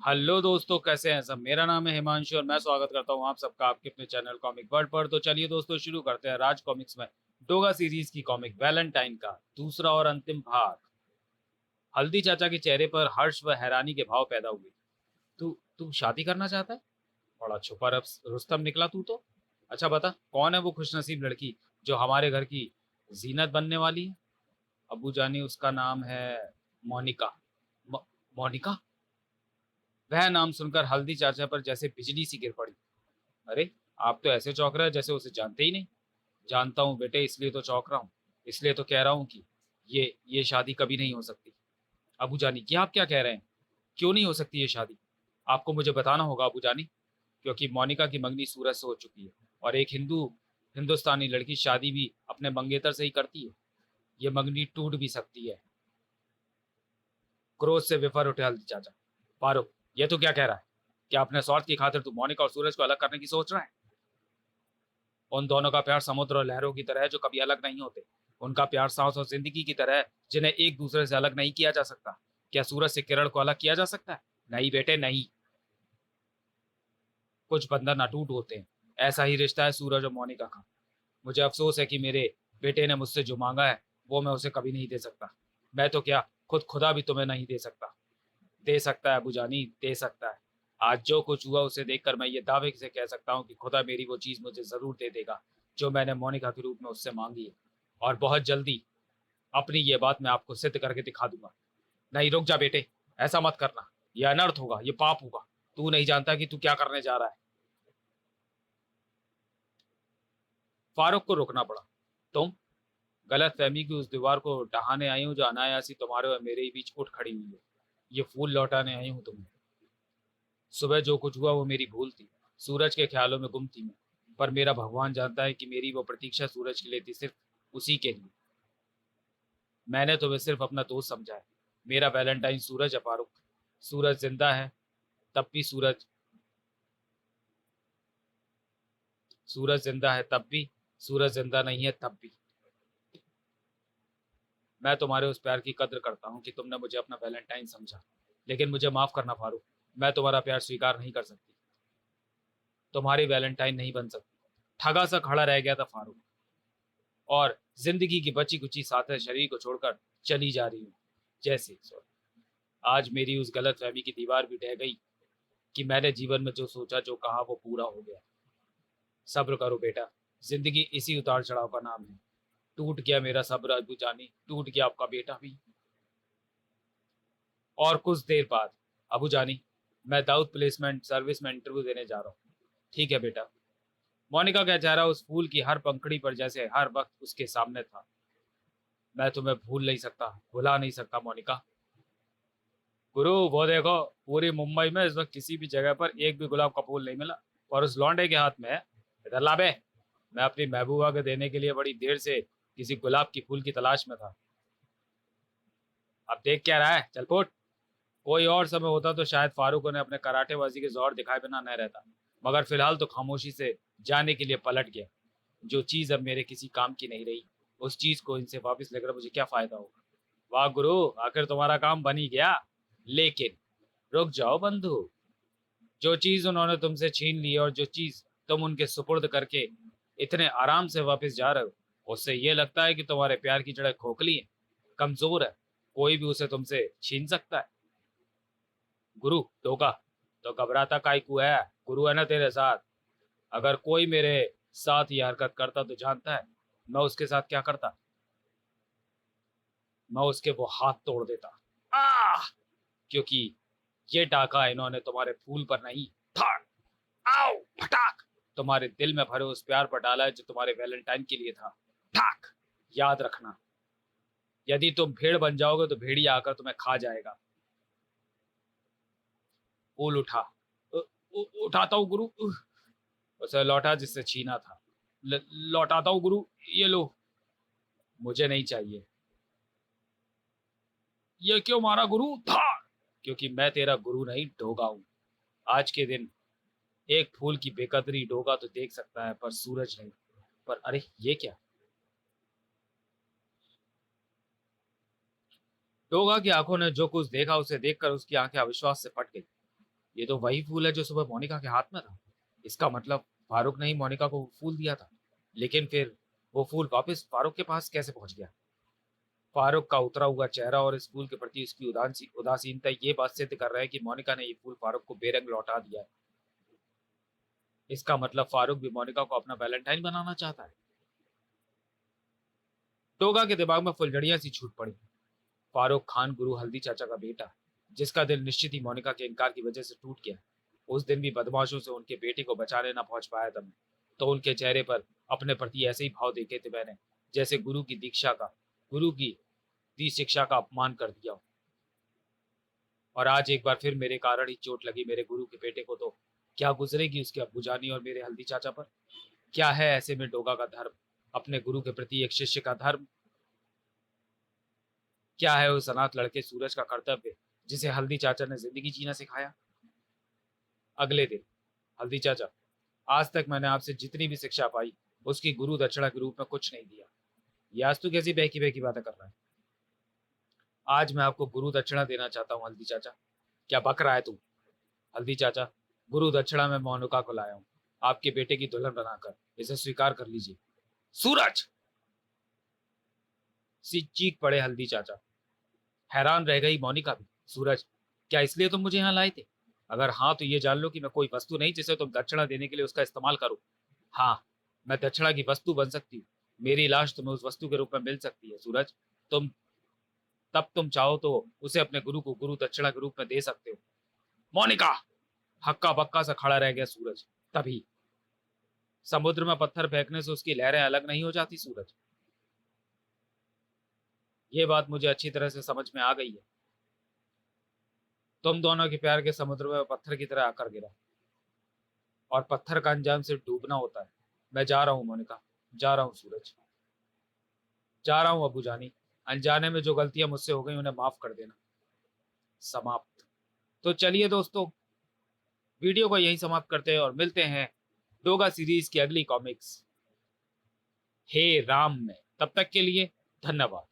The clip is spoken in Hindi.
हेलो दोस्तों, कैसे हैं सब। मेरा नाम है हिमांशु और मैं स्वागत करता हूं आप सबका आपके अपने चैनल कॉमिक वर्ल्ड पर। तो चलिए दोस्तों, शुरू करते हैं राज कॉमिक्स में डोगा सीरीज की कॉमिक वैलेंटाइन का दूसरा और अंतिम भाग। हल्दी चाचा के चेहरे पर हर्ष व हैरानी के भाव पैदा हुए। तू तू शादी करना चाहता है? बड़ा छुपा रुस्तम निकला तू तो। अच्छा बता, कौन है वो खुशनसीब लड़की जो हमारे घर की जीनत बनने वाली है? अबू जानी, उसका नाम है मोनिका। मोनिका? वह नाम सुनकर हल्दी चाचा पर जैसे बिजली सी गिर पड़ी। अरे, आप तो ऐसे चौंक रहे हैं जैसे उसे जानते ही नहीं। जानता हूँ बेटे, इसलिए तो चौंक रहा हूँ। इसलिए तो कह रहा हूँ कि ये शादी कभी नहीं हो सकती। अबू जानी, क्या आप क्या कह रहे हैं? क्यों नहीं हो सकती ये शादी? आपको मुझे बताना होगा अबू जानी, क्योंकि मोनिका की मंगनी सूरज से हो चुकी है और एक हिंदुस्तानी लड़की शादी भी अपने मंगेतर से ही करती है। ये मंगनी टूट भी सकती है। क्रोध से विफर उठे हल्दी चाचा। फारूक, ये तो क्या कह रहा है? क्या अपने स्वार्थ की खातिर तू मोनिका और सूरज को अलग करने की सोच रहा है? उन दोनों का प्यार समुद्र और लहरों की तरह है जो कभी अलग नहीं होते। उनका प्यार सांस और जिंदगी की तरह है जिन्हें एक दूसरे से अलग नहीं किया जा सकता। क्या सूरज से किरण को अलग किया जा सकता है? नहीं बेटे, नहीं। कुछ बंधन अटूट होते हैं। ऐसा ही रिश्ता है सूरज और मोनिका का। मुझे अफसोस है कि मेरे बेटे ने मुझसे जो मांगा है वो मैं उसे कभी नहीं दे सकता। मैं तो क्या, खुद खुदा भी तुम्हें नहीं दे सकता। दे सकता है अबू जानी, दे सकता है। आज जो कुछ हुआ उसे देखकर मैं ये दावे से कह सकता हूँ कि खुदा मेरी वो चीज मुझे जरूर दे देगा जो मैंने मोनिका के रूप में उससे मांगी है। और बहुत जल्दी अपनी ये बात मैं आपको सिद्ध करके दिखा दूंगा। नहीं, रुक जा बेटे, ऐसा मत करना। यह अनर्थ होगा, ये पाप होगा। तू नहीं जानता कि तू क्या करने जा रहा है। फारूक को रोकना पड़ा। तुम गलत फहमी की उस दीवार को ढहाने आई हूँ जो अनायासी तुम्हारे और मेरे ही बीच उठ खड़ी हुई है। ये फूल लौटाने आई हूँ तुम्हें। सुबह जो कुछ हुआ वो मेरी भूल थी। सूरज के ख्यालों में गुम थी मैं। पर मेरा भगवान जानता है कि मेरी वो प्रतीक्षा सूरज के लिए थी, सिर्फ उसी के लिए। मैंने तुम्हें सिर्फ अपना दोस्त समझा है। मेरा वैलेंटाइन सूरज है फारूक। सूरज जिंदा है तब भी सूरज सूरज जिंदा है तब भी, सूरज जिंदा नहीं है तब भी। मैं तुम्हारे उस प्यार की कद्र करता हूँ कि तुमने मुझे अपना वैलेंटाइन समझा। लेकिन मुझे माफ करना फारूक, मैं तुम्हारा प्यार स्वीकार नहीं कर सकती। तुम्हारी वैलेंटाइन नहीं बन सकती। ठगा सा खड़ा रह गया था फारूक, और जिंदगी की बची कुची साथी शरीर को छोड़कर चली जा रही हूँ। जैसे सॉरी, आज मेरी उस गलत फहमी की दीवार भी ढह गई कि मैंने जीवन में जो सोचा जो कहा वो पूरा हो गया। सब्र करो बेटा, जिंदगी इसी उतार चढ़ाव का नाम है। टूट गया मेरा सब्र अबू जानी, टूट गया आपका बेटा भी। और कुछ देर बाद, अबू जानी, मैं दाऊद प्लेसमेंट सर्विस में इंटरव्यू देने जा रहा हूँ। ठीक है बेटा। मोनिका का चेहरा उस फूल की हर पंखड़ी पर जैसे हर वक्त उसके सामने था। मैं तुम्हें भूल नहीं सकता, भुला नहीं सकता मोनिका। गुरु, वो देखो, पूरी मुंबई में इस वक्त किसी भी जगह पर एक भी गुलाब का फूल नहीं मिला और उस लौंडे के हाथ में है। इधर ला बे। मैं अपनी महबूबा के देने के लिए बड़ी देर से किसी गुलाब की फूल की तलाश में था। अब देख क्या रहा है, चल फुट। कोई और समय होता तो शायद फारूक ने अपने कराटेबाजी के जोर दिखाए बिना न रहता, मगर फिलहाल तो खामोशी से जाने के लिए पलट गया। जो चीज अब मेरे किसी काम की नहीं रही, उस चीज को इनसे वापस लेकर मुझे क्या फायदा होगा। वाह गुरु, आखिर तुम्हारा काम बन ही गया। लेकिन रुक जाओ बंधु। जो चीज उन्होंने तुमसे छीन ली और जो चीज तुम उनके सुपुर्द करके इतने आराम से वापस जा रहे हो, उससे ये लगता है कि तुम्हारे प्यार की जड़ें खोखली है, कमजोर है। कोई भी उसे तुमसे छीन सकता है। गुरु टोका, तो घबराता काय को है? गुरु है ना तेरे साथ। अगर कोई मेरे साथ ये हरकत करता तो जानता है मैं उसके साथ क्या करता। मैं उसके वो हाथ तोड़ देता। आह! क्योंकि ये डाका इन्होंने तुम्हारे फूल पर नहीं, ठाक, आओ, फटाक, तुम्हारे दिल में भरे उस प्यार पर डाला है जो तुम्हारे वैलेंटाइन के लिए था। ठाक! याद रखना, यदि तुम भेड़ बन जाओगे तो भेड़िया आकर तुम्हें खा जाएगा। फूल उठा। उठाता हूँ गुरु। उसे लौटा जिससे छीना था। लौटाता हूँ गुरु। ये लो। मुझे नहीं चाहिए। ये क्यों मारा गुरु? था। क्योंकि मैं तेरा गुरु नहीं, ढोगा हूं। आज के दिन एक फूल की बेकदरी ढोगा तो देख सकता है, पर सूरज नहीं। पर अरे, ये क्या? ढोगा की आंखों ने जो कुछ देखा उसे देखकर उसकी आंखें अविश्वास से फट गई। ये तो वही फूल है जो सुबह मोनिका के हाथ में था। इसका मतलब फारूक ने ही मोनिका को फूल दिया था। लेकिन फिर वो फूल वापस फारूक के पास कैसे पहुंच गया? फारूक का उतरा हुआ चेहरा और इस फूल के प्रति उसकी उदासीनता ये बात सिद्ध कर रहा है कि मोनिका ने ये फूल फारूक को बेरंग लौटा दिया है। इसका मतलब फारूक भी मोनिका को अपना वैलेंटाइन बनाना चाहता है। टोगा के दिमाग में फुलझड़ियां सी छूट पड़ी। फारूक खान गुरु हल्दी चाचा का बेटा, जिसका दिल निश्चित ही मोनिका के इनकार की वजह से टूट गया। उस दिन भी बदमाशों से उनके बेटे को बचाने ना पहुंच पाया था मैं, तो उनके चेहरे पर अपने प्रति ऐसे ही भाव देखे थे मैंने, जैसे गुरु की दी शिक्षा का अपमान कर दिया हो। और आज एक बार फिर मेरे कारण ही चोट लगी मेरे गुरु के बेटे को, तो क्या गुजरेगी उसके अब्बू जानी और मेरे हल्दी चाचा पर? क्या है ऐसे में डोगा का धर्म, अपने गुरु के प्रति एक शिष्य का धर्म? क्या है उस अनाथ लड़के सूरज का कर्तव्य, जिसे हल्दी चाचा ने जिंदगी जीना सिखाया? अगले दिन, हल्दी चाचा, आज तक मैंने आपसे जितनी भी शिक्षा पाई, उसकी गुरु दक्षिणा के रूप में कुछ नहीं दिया। ये आज तू कैसी बहकी बहकी बातें कर रहा है? आज मैं आपको गुरु दक्षिणा देना चाहता हूँ हल्दी चाचा। क्या बक रहा है तू? हल्दी चाचा, गुरु दक्षिणा में मोनिका को लाया हूँ, आपके बेटे की दुल्हन बनाकर। इसे स्वीकार कर लीजिए। सूरज! सी चीख पड़े हल्दी चाचा। हैरान रह गई मोनिका भी। सूरज, क्या इसलिए तुम मुझे यहाँ लाए थे? अगर हाँ तो ये जान लो कि मैं कोई वस्तु नहीं जिसे तुम दक्षिणा देने के लिए उसका इस्तेमाल करो। हाँ, मैं दक्षिणा की वस्तु बन सकती हूँ। मेरी लाश तुम्हें उस वस्तु के रूप में मिल सकती है सूरज। तुम तुम चाहो तो उसे अपने गुरु को गुरु दक्षिणा के रूप में दे सकते हो। मोनिका! हक्का बक्का सा खड़ा रह गया सूरज। तभी समुद्र में पत्थर फेंकने से उसकी लहरें अलग नहीं हो जाती सूरज। ये बात मुझे अच्छी तरह से समझ में आ गई है। तुम दोनों के प्यार के समुद्र में पत्थर की तरह आकर गिरा, और पत्थर का अंजाम सिर्फ डूबना होता है। मैं जा रहा हूँ मोनिका, जा रहा हूँ सूरज, जा रहा हूँ अबू जानी। अनजाने में जो गलतियां मुझसे हो गई उन्हें माफ कर देना। समाप्त। तो चलिए दोस्तों, वीडियो को यहीं समाप्त करते हैं और मिलते हैं डोगा सीरीज की अगली कॉमिक्स हे राम में। तब तक के लिए धन्यवाद।